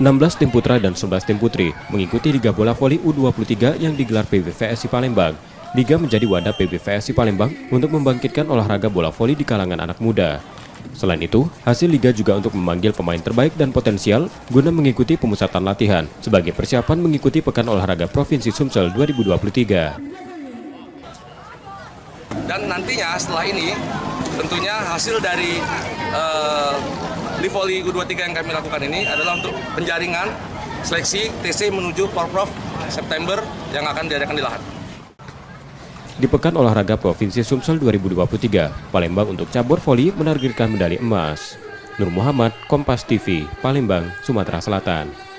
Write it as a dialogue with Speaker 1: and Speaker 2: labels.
Speaker 1: 16 tim putra dan 11 tim putri mengikuti Liga Bola Voli U23 yang digelar PBVSI Palembang. Liga menjadi wadah PBVSI Palembang untuk membangkitkan olahraga bola voli di kalangan anak muda. Selain itu, hasil Liga juga untuk memanggil pemain terbaik dan potensial guna mengikuti pemusatan latihan sebagai persiapan mengikuti Pekan Olahraga Provinsi Sumsel 2023.
Speaker 2: Dan nantinya setelah ini tentunya hasil dari di Voli U23 yang kami lakukan ini adalah untuk penjaringan seleksi TC menuju Porprov September yang akan diadakan di Lahat.
Speaker 1: Di Pekan Olahraga Provinsi Sumsel 2023, Palembang untuk cabur voli menargetkan medali emas. Nur Muhammad, Kompas TV, Palembang, Sumatera Selatan.